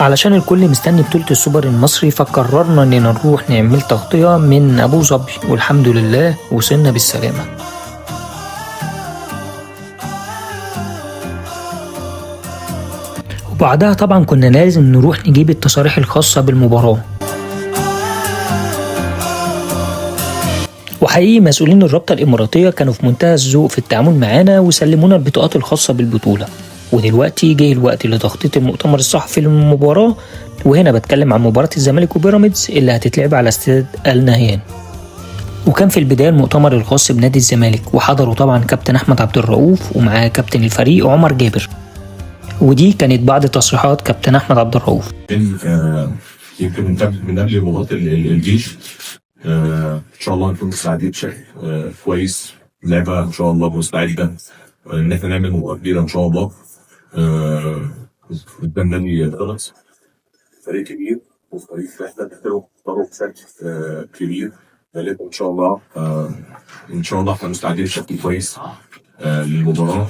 علشان الكل مستني بطولة السوبر المصري، فقررنا اننا نروح نعمل تغطية من ابو ظبي، والحمد لله وصلنا بالسلامة. وبعدها طبعا كنا لازم نروح نجيب التصاريح الخاصة بالمباراة. وحقيقي مسؤولين الرابطة الإماراتية كانوا في منتهى الذوق في التعامل معانا وسلمونا البطاقات الخاصة بالبطولة. ودلوقتي جه الوقت لتخطيط المؤتمر الصحفي للمباراة، وهنا بتكلم عن مباراة الزمالك وبيراميدز اللي هتتلعب على استاد النهيان. وكان في البداية المؤتمر الخاص بنادي الزمالك، وحضروا طبعا كابتن أحمد عبد الرؤوف ومعاه كابتن الفريق عمر جابر. ودي كانت بعض تصريحات كابتن أحمد عبد الرؤوف. يمكن من قبل مباراة الجيش ان شاء الله نكون مستعدين بشكل كويس، لعبة ان شاء الله مستعدة ان احنا نعمل مباراة كبيرة ان شاء الله قدام نادي بيراميدز، فريق كبير وفريق احنا نحتاجه بشكل كبير. ان شاء الله احنا مستعدين بشكل كويس للمباراة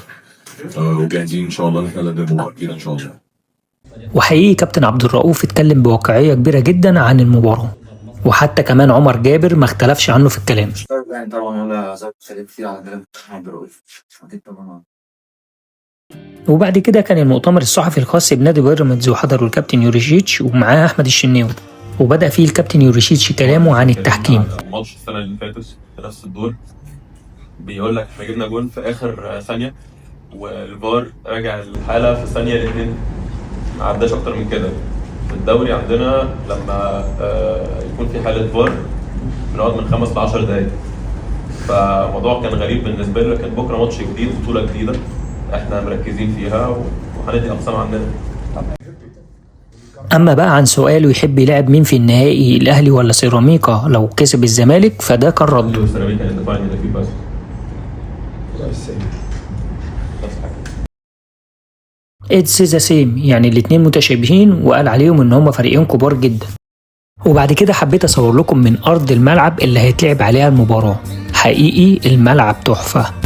وجاهزين ان شاء الله ان احنا نقدم مباراة كبيرة ان شاء الله. وحقيقي كابتن عبد الرؤوف اتكلم بواقعية كبيرة جدا عن المباراة، وحتى كمان عمر جابر ما اختلفش عنه في الكلام. طبعا ولا كلام كتير على كلام عبد الرؤوف اكيد طبعا. وبعد كده كان المؤتمر الصحفي الخاص بنادي بيراميدز، وحضروا الكابتن يوريشيتش ومعاه احمد الشناوي، وبدأ فيه الكابتن يوريشيتش كلامه عن التحكيم. ماتش السنه اللي فاتت في نفس الدور بيقول لك احنا جبنا جول في اخر ثانيه والفار راجع الحاله في الثانيه الاثنين، ما عداش اكتر من كده. في الدوري عندنا لما يكون في حاله فار بنقعد من 5 ل 10 دقايق، فالموضوع كان غريب بالنسبه لي. لكن بكره ماتش جديد، بطوله جديده احنا مركزين فيها وهندي اقصانا عندنا. اما بقى عن سؤاله يحب يلعب مين في النهائي، الاهلي ولا سيراميكا لو كسب الزمالك، فده كان رده. اتس ذا سيم، يعني الاتنين متشابهين، وقال عليهم ان هما فريقين كبار جدا. وبعد كده حبيت اصور لكم من ارض الملعب اللي هيتلعب عليها المباراة. حقيقي الملعب تحفة.